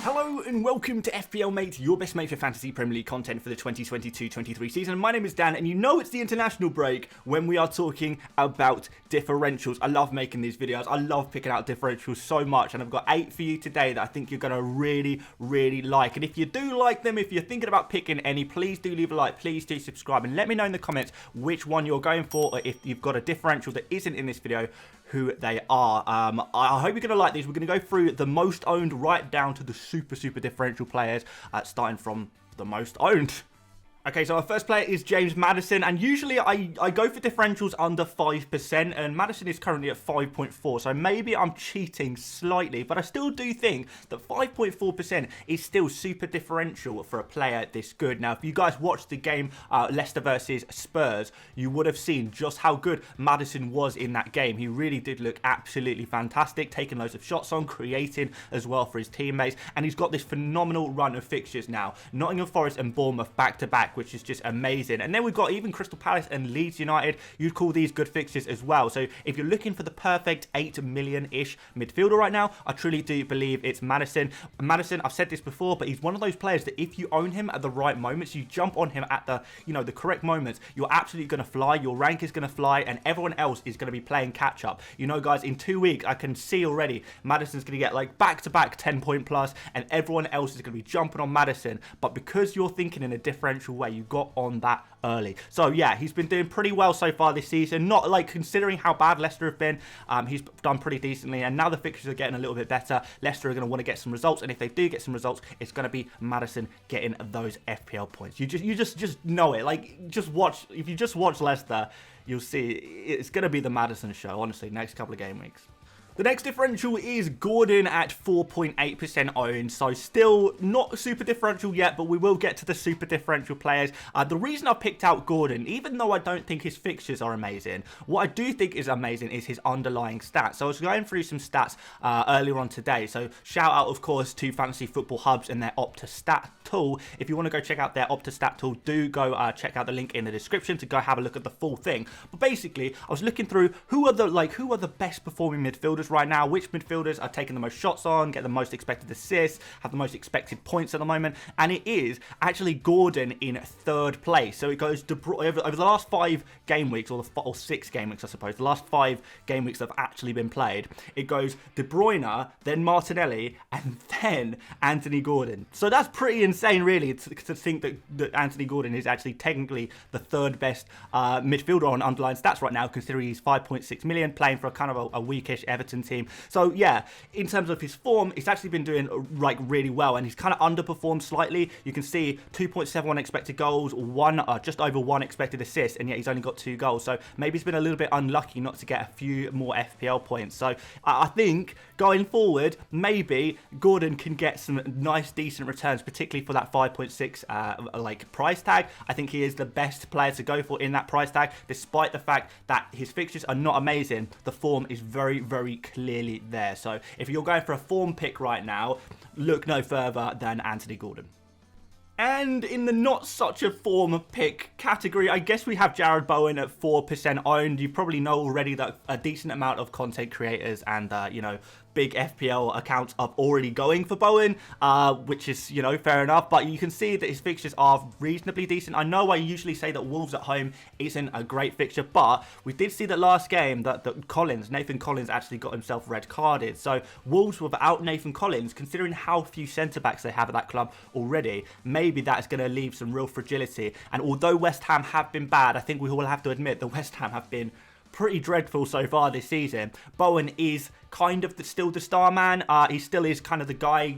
Hello and welcome to FPL Mate, your best mate for fantasy Premier League content for the 2022-23 season. My name is Dan, and you know it's the international break when we are talking about differentials. I love making these videos. I love picking out differentials so much, and I've got 8 for you today that I think you're going to really like. And if you do like them, if you're thinking about picking any, please do leave a like, please do subscribe, and let me know in the comments which one you're going for, or if you've got a differential that isn't in this video, who they are. I hope you're going to like these. We're going to go through the most owned right down to the super differential players, starting from the most owned. Okay, so our first player is James Madison, and usually I go for differentials under 5%, and Madison is currently at 5.4, so maybe I'm cheating slightly, but I still do think that 5.4% is still super differential for a player this good. Now, if you guys watched the game Leicester versus Spurs, you would have seen just how good Madison was in that game. He really did look absolutely fantastic, taking loads of shots on, creating as well for his teammates, and he's got this phenomenal run of fixtures now. Nottingham Forest and Bournemouth back-to-back, which is just amazing. And then we've got even Crystal Palace and Leeds United. You'd call these good fixtures as well. So if you're looking for the perfect 8 million-ish midfielder right now, I truly do believe it's Madison. Madison, I've said this before, but he's one of those players that if you own him at the right moments, you jump on him at the, the correct moments, you're absolutely going to fly. Your rank is going to fly, and everyone else is going to be playing catch-up. Guys, in 2 weeks, I can see already Madison's going to get like back-to-back 10-point plus, and everyone else is going to be jumping on Madison. But because you're thinking in a differential way, you got on that early. So yeah, he's been doing pretty well so far this season. Not like considering how bad Leicester have been, he's done pretty decently, and now the fixtures are getting a little bit better. Leicester are going to want to get some results, and if they do get some results, it's going to be Madison getting those FPL points. You just know it. Like, just watch. If you just watch Leicester, you'll see it's going to be the Madison show, honestly, next couple of game weeks. The next differential is Gordon at 4.8% owned, so still not super differential yet, but we will get to the super differential players. The reason I picked out Gordon, even though I don't think his fixtures are amazing, what I do think is amazing is his underlying stats. So I was going through some stats earlier on today, so shout out, of course, to Fantasy Football Hubs and their Opta-Stat tool. If you want to go check out their Opta-Stat tool, do go check out the link in the description to go have a look at the full thing. But basically, I was looking through who are the best performing midfielders right now, which midfielders are taking the most shots on, get the most expected assists, have the most expected points at the moment, and it is actually Gordon in third place. So it goes over the last 5 game weeks, or 6 game weeks, I suppose, the last 5 game weeks that have actually been played, it goes De Bruyne, then Martinelli, and then Anthony Gordon. So that's pretty insane, really, to think that Anthony Gordon is actually technically the third best midfielder on underlying stats right now, considering he's 5.6 million, playing for a kind of a weakish Everton team. So yeah, in terms of his form, he's actually been doing like really well, and he's kind of underperformed slightly. You can see 2.71 expected goals, just over 1 expected assist, and yet he's only got 2 goals. So maybe he's been a little bit unlucky not to get a few more FPL points. So I think going forward, maybe Gordon can get some nice, decent returns, particularly for that 5.6 like price tag. I think he is the best player to go for in that price tag, despite the fact that his fixtures are not amazing. The form is very clearly there. So if you're going for a form pick right now, look no further than Anthony Gordon. And in the not such a form pick category, I guess we have Jarrod Bowen at 4% owned. You probably know already that a decent amount of content creators and big FPL accounts are already going for Bowen, which is, fair enough. But you can see that his fixtures are reasonably decent. I know I usually say that Wolves at home isn't a great fixture, but we did see that last game that Nathan Collins actually got himself red carded. So Wolves without Nathan Collins, considering how few centre-backs they have at that club already, maybe that is going to leave some real fragility. And although West Ham have been bad, I think we all have to admit that West Ham have been pretty dreadful so far this season. Bowen is kind of still the star man. He still is kind of the guy,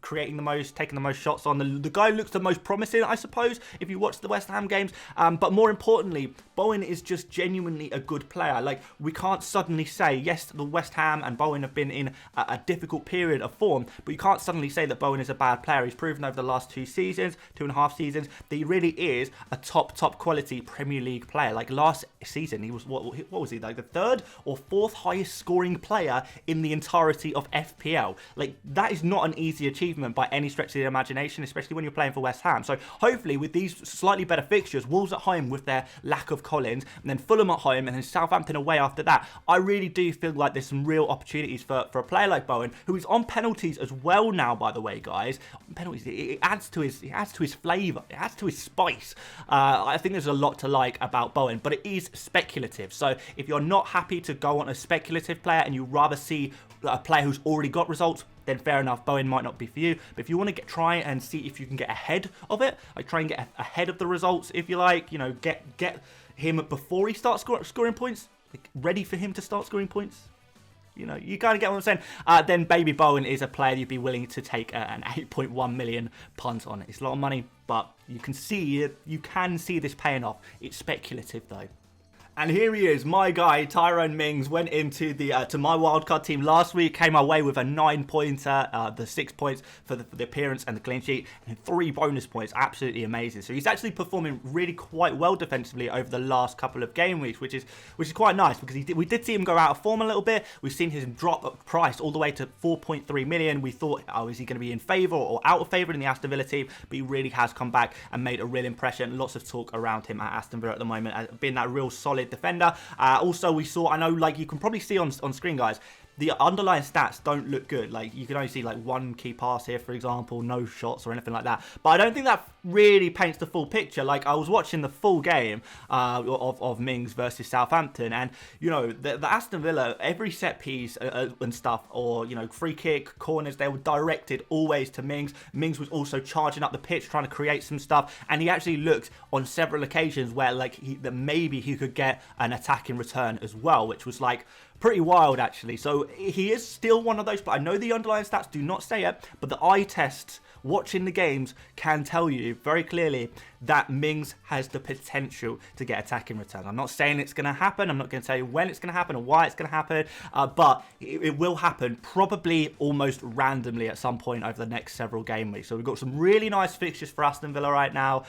creating the most, taking the most shots on. The guy who looks the most promising, I suppose, if you watch the West Ham games. But more importantly, Bowen is just genuinely a good player. Like, we can't suddenly say, yes, the West Ham and Bowen have been in a difficult period of form, but you can't suddenly say that Bowen is a bad player. He's proven over the last 2.5 seasons, that he really is a top quality Premier League player. Like last season, he was, what was he, like the 3rd or 4th highest scoring player in the entirety of FPL. Like, that is not an easy achievement by any stretch of the imagination, especially when you're playing for West Ham. So hopefully with these slightly better fixtures, Wolves at home with their lack of Collins, and then Fulham at home, and then Southampton away after that. I really do feel like there's some real opportunities for a player like Bowen, who is on penalties as well now, by the way, guys. Penalties, it adds to his flavour, it adds to his spice. I think there's a lot to like about Bowen, but it is speculative. So if you're not happy to go on a speculative player and you rather see a player who's already got results, then fair enough, Bowen might not be for you. But if you want to try and see if you can get ahead of it, like try and get ahead of the results, if you like, you know, get him before he starts scoring points, like ready for him to start scoring points. You know, you kind of get what I'm saying. Then Baby Bowen is a player you'd be willing to take an 8.1 million punt on. It's a lot of money, but you can see this paying off. It's speculative though. And here he is, my guy, Tyrone Mings, went into the to my wildcard team last week, came away with a 9-pointer, the 6 points for the appearance and the clean sheet, and 3 bonus points. Absolutely amazing. So he's actually performing really quite well defensively over the last couple of game weeks, which is quite nice, because we did see him go out of form a little bit. We've seen his drop price all the way to 4.3 million. We thought, oh, is he going to be in favour or out of favour in the Aston Villa team? But he really has come back and made a real impression. Lots of talk around him at Aston Villa at the moment, being that real solid defender. Also, we saw, I know, like you can probably see on screen, guys, the underlying stats don't look good. Like, you can only see like 1 key pass here, for example, no shots or anything like that. But I don't think that really paints the full picture. Like, I was watching the full game of Mings versus Southampton, and you know, the Aston Villa, every set piece and stuff, or you know, free kick, corners, they were directed always to Mings. Mings was also charging up the pitch, trying to create some stuff, and he actually looked on several occasions where like that maybe he could get an attack in return as well, which was like pretty wild actually. So he is still one of those, but I know the underlying stats do not say it, but the eye tests watching the games can tell you very clearly that Mings has the potential to get attacking returns. I'm not saying it's going to happen. I'm not going to tell you when it's going to happen or why it's going to happen, but it will happen probably almost randomly at some point over the next several game weeks. So we've got some really nice fixtures for Aston Villa right now.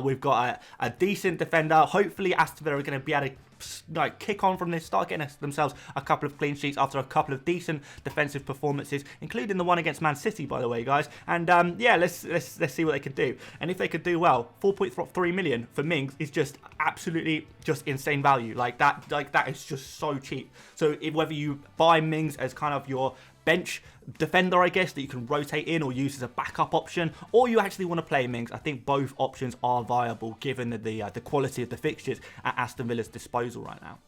We've got a decent defender. Hopefully Aston Villa are going to be able to like kick on from this, start getting themselves a couple of clean sheets after a couple of decent defensive performances, including the one against Man City, by the way, guys. And yeah, let's see what they could do. And if they could do well, 4.3 million for Mings is just absolutely just insane value. Like that is just so cheap. So whether you buy Mings as kind of your bench defender, I guess, that you can rotate in or use as a backup option, or you actually want to play Mings, I think both options are viable given the quality of the fixtures at Aston Villa's disposal right now.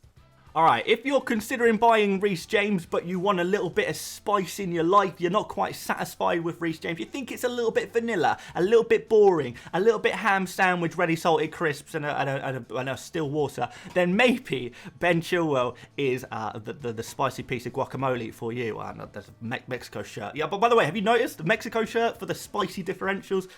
Alright, if you're considering buying Reece James, but you want a little bit of spice in your life, you're not quite satisfied with Reece James, you think it's a little bit vanilla, a little bit boring, a little bit ham sandwich, ready salted crisps and a still water, then maybe Ben Chilwell is the spicy piece of guacamole for you. There's a Mexico shirt. Yeah, but by the way, have you noticed the Mexico shirt for the spicy differentials?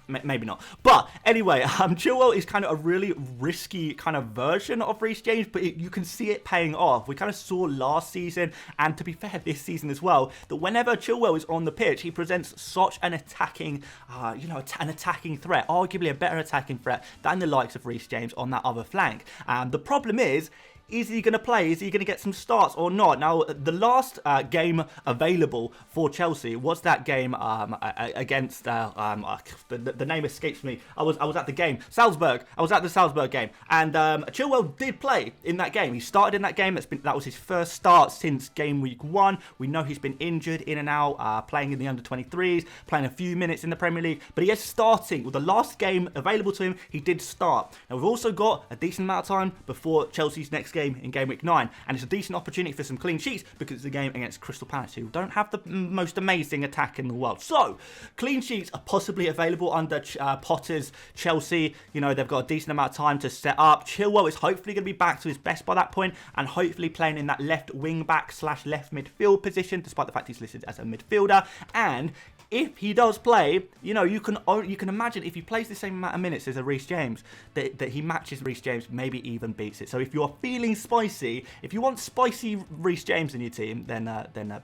Maybe not. But anyway, Chilwell is kind of a really risky kind of version of Reece James, but you can see it paying off. We kind of saw last season, and to be fair, this season as well, that whenever Chilwell is on the pitch, he presents such an attacking, an attacking threat, arguably a better attacking threat than the likes of Reece James on that other flank. The problem is he going to play? Is he going to get some starts or not? Now, the last game available for Chelsea was that game against the name escapes me. I was at the game, Salzburg. I was at the Salzburg game, and Chilwell did play in that game. He started in that game. That was his first start since game week 1. We know he's been injured in and out, playing in the under-23s, playing a few minutes in the Premier League, but he is starting. With the last game available to him, he did start. Now, we've also got a decent amount of time before Chelsea's next game in game week 9, and it's a decent opportunity for some clean sheets because it's a game against Crystal Palace, who don't have the most amazing attack in the world. So clean sheets are possibly available under Potter's Chelsea. You know, they've got a decent amount of time to set up. Chilwell is hopefully going to be back to his best by that point, and hopefully playing in that left wing back / left midfield position, despite the fact he's listed as a midfielder. And if he does play, you know, you can imagine if he plays the same amount of minutes as a Reece James, that he matches Reece James, maybe even beats it. So if you're feeling spicy, if you want spicy Reece James in your team, then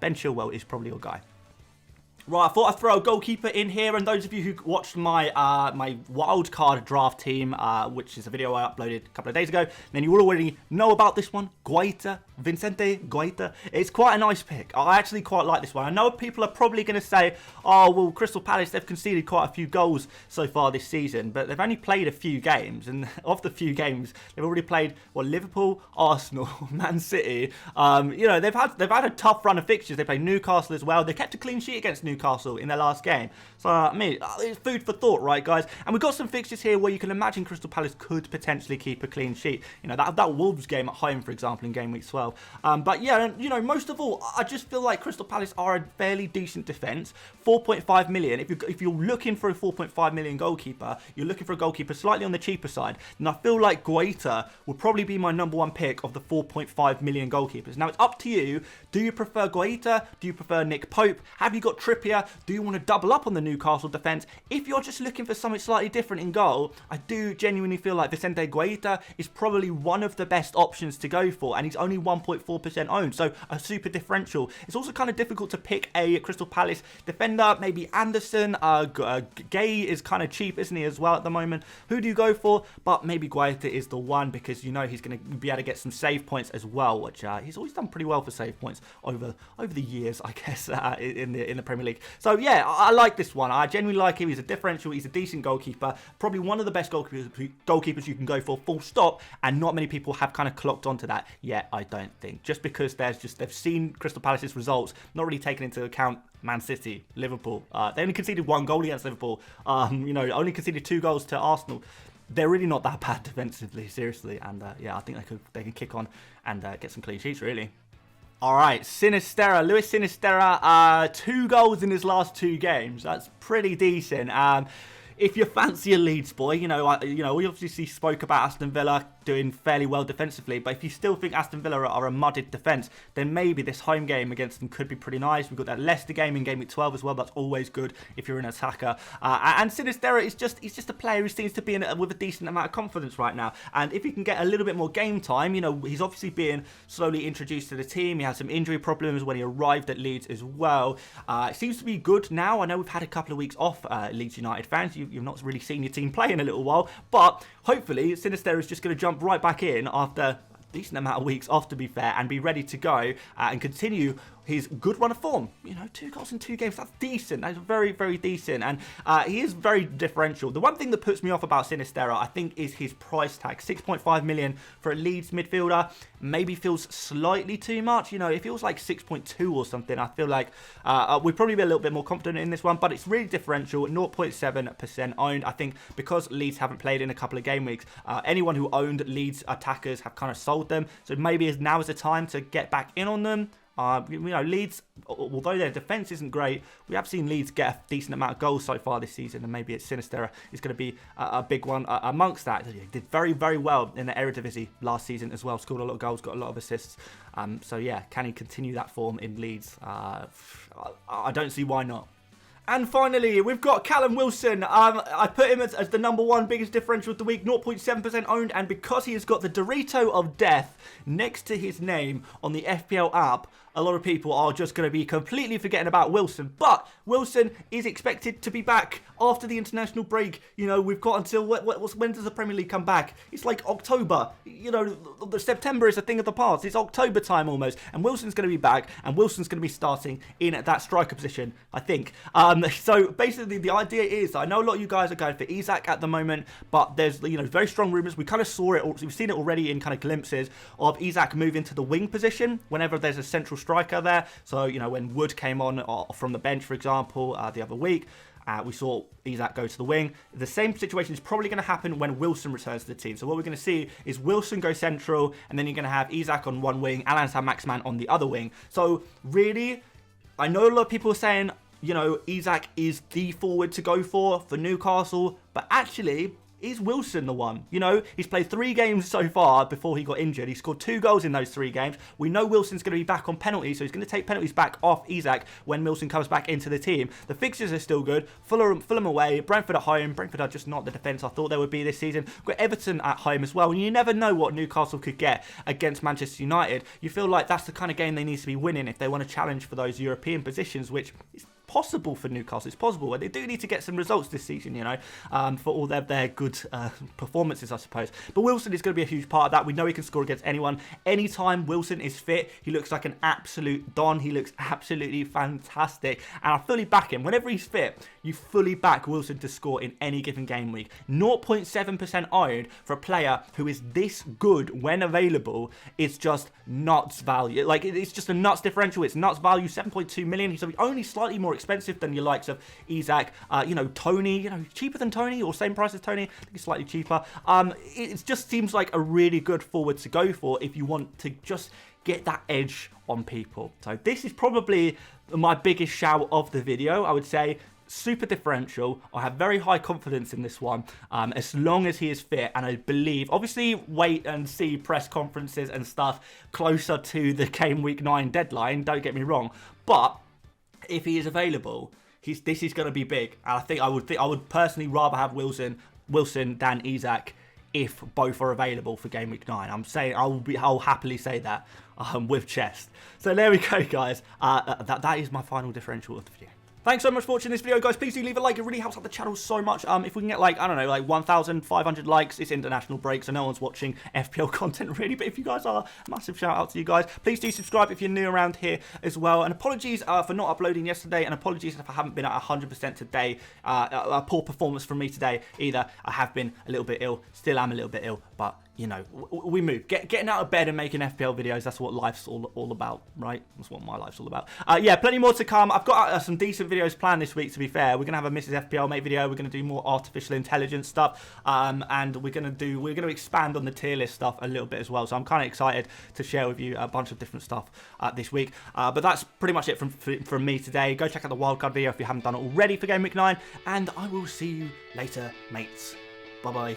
Ben Chilwell is probably your guy. Right, I thought I'd throw a goalkeeper in here, and those of you who watched my my wildcard draft team, which is a video I uploaded a couple of days ago, then you will already know about this one, Guaita, Vicente Guaita. It's quite a nice pick. I actually quite like this one. I know people are probably going to say, oh, well, Crystal Palace, they've conceded quite a few goals so far this season, but they've only played a few games, and of the few games, they've already played, well, Liverpool, Arsenal, Man City. You know, they've had a tough run of fixtures. They played Newcastle as well. They kept a clean sheet against Newcastle in their last game. So, I mean, it's food for thought, right, guys? And we've got some fixtures here where you can imagine Crystal Palace could potentially keep a clean sheet. You know, that Wolves game at home, for example, in game week 12. But yeah, you know, most of all, I just feel like Crystal Palace are a fairly decent defence. 4.5 million. If you're looking for a 4.5 million goalkeeper, you're looking for a goalkeeper slightly on the cheaper side. And I feel like Guaita would probably be my #1 pick of the 4.5 million goalkeepers. Now, it's up to you. Do you prefer Guaita? Do you prefer Nick Pope? Have you got Trippier? Do you want to double up on the Newcastle defence? If you're just looking for something slightly different in goal, I do genuinely feel like Vicente Guaita is probably one of the best options to go for, and he's only 1.4% owned, so a super differential. It's also kind of difficult to pick a Crystal Palace defender. Maybe Anderson. Gay is kind of cheap, isn't he, as well at the moment? Who do you go for? But maybe Guaita is the one, because you know he's going to be able to get some save points as well, which he's always done pretty well for save points over the years, I guess, in the Premier League. So yeah, I like this one. I genuinely like him. He's a differential. He's a decent goalkeeper. Probably one of the best goalkeepers you can go for, full stop. And not many people have kind of clocked onto that yet, I don't think. Just because they've seen Crystal Palace's results, not really taken into account Man City, Liverpool. They only conceded 1 goal against Liverpool. You know, only conceded 2 goals to Arsenal. They're really not that bad defensively, seriously. And yeah, I think they can kick on and get some clean sheets, really. All right, Sinisterra, Luis Sinisterra, 2 goals in his last 2 games. That's pretty decent. If you fancy a Leeds boy, you know, we obviously spoke about Aston Villa doing fairly well defensively, but if you still think Aston Villa are a mudded defence, then maybe this home game against them could be pretty nice. We've got that Leicester game in game week 12 as well. That's always good if you're an attacker. And Sinisterra he's just a player who seems to be with a decent amount of confidence right now. And if he can get a little bit more game time, you know, he's obviously being slowly introduced to the team. He had some injury problems when he arrived at Leeds as well. It seems to be good now. I know we've had a couple of weeks off, Leeds United fans. You've not really seen your team play in a little while, but hopefully Sinisterra is just going to jump right back in after a decent amount of weeks off, to be fair, and be ready to go and continue his good run of form. You know, 2 goals in 2 games, that's decent. That's very, very decent. And he is very differential. The one thing that puts me off about Sinisterra, I think, is his price tag. 6.5 million for a Leeds midfielder maybe feels slightly too much. You know, it feels like 6.2 or something. I feel like we'd probably be a little bit more confident in this one, but it's really differential. 0.7% owned. I think because Leeds haven't played in a couple of game weeks, anyone who owned Leeds attackers have kind of sold them. So maybe now is the time to get back in on them. You know, Leeds, although their defence isn't great, we have seen Leeds get a decent amount of goals so far this season, and maybe it's Sinisterra is going to be a big one amongst that. He did very, very well in the Eredivisie last season as well, scored a lot of goals, got a lot of assists. So yeah, can he continue that form in Leeds? I don't see why not. And finally, we've got Callum Wilson. I put him as the #1 biggest differential of the week, 0.7% owned, and because he has got the Dorito of Death next to his name on the FPL app, a lot of people are just going to be completely forgetting about Wilson. But Wilson is expected to be back after the international break. You know, we've got until, when does the Premier League come back? It's like October. You know, September is a thing of the past. It's October time almost. And Wilson's going to be back, and Wilson's going to be starting in that striker position, I think. So basically, the idea is, I know a lot of you guys are going for Isak at the moment, but there's, you know, very strong rumours. We kind of saw it, we've seen it already in kind of glimpses of Isak moving to the wing position whenever there's a central striker there. So, you know, when Wood came on from the bench, for example, the other week, we saw Isak go to the wing. The same situation is probably going to happen when Wilson returns to the team. So what we're going to see is Wilson go central, and then you're going to have Isak on one wing, Alan Saint-Maximin on the other wing. So really, I know a lot of people are saying, you know, Isak is the forward to go for Newcastle, but actually, is Wilson the one? You know, he's played 3 games so far before he got injured. He scored 2 goals in those 3 games. We know Wilson's going to be back on penalties, so he's going to take penalties back off Isak when Wilson comes back into the team. The fixtures are still good. Fulham away, Brentford at home. Brentford are just not the defence I thought they would be this season. We've got Everton at home as well, and you never know what Newcastle could get against Manchester United. You feel like that's the kind of game they need to be winning if they want to challenge for those European positions, which is possible for Newcastle. It's possible. And they do need to get some results this season, you know, for all their good performances, I suppose. But Wilson is going to be a huge part of that. We know he can score against anyone. Anytime Wilson is fit, he looks like an absolute don. He looks absolutely fantastic. And I fully back him. Whenever he's fit, you fully back Wilson to score in any given game week. 0.7% owned for a player who is this good when available is just nuts value. Like, it's just a nuts differential. It's nuts value, 7.2 million. He's only slightly more expensive than your likes of Isak, you know, Tony, you know, cheaper than Tony or same price as Tony. I think he's slightly cheaper. It just seems like a really good forward to go for if you want to just get that edge on people. So this is probably my biggest shout of the video, I would say. Super differential. I have very high confidence in this one, as long as he is fit, and I believe, obviously, wait and see press conferences and stuff closer to the game week 9 deadline, don't get me wrong, but if he is available, this is going to be big. And I think I would personally rather have Wilson than Isak if both are available for game week 9. I'm saying I'll happily say that with chest. So there we go, guys. That is my final differential of the video. Thanks so much for watching this video, guys. Please do leave a like. It really helps out the channel so much. If we can get, like, I don't know, like 1,500 likes, it's international break, so no one's watching FPL content, really. But if you guys are, massive shout out to you guys. Please do subscribe if you're new around here as well. And apologies for not uploading yesterday, and apologies if I haven't been at 100% today. A poor performance from me today either. I have been a little bit ill, still am a little bit ill, but you know, we move. Getting out of bed and making FPL videos, that's what life's all about, right? That's what my life's all about. Yeah, plenty more to come. I've got some decent videos planned this week, to be fair. We're going to have a Mrs. FPL Mate video. We're going to do more artificial intelligence stuff. And we're going to expand on the tier list stuff a little bit as well. So I'm kind of excited to share with you a bunch of different stuff this week. But that's pretty much it from me today. Go check out the wildcard video if you haven't done it already for Game Week 9. And I will see you later, mates. Bye-bye.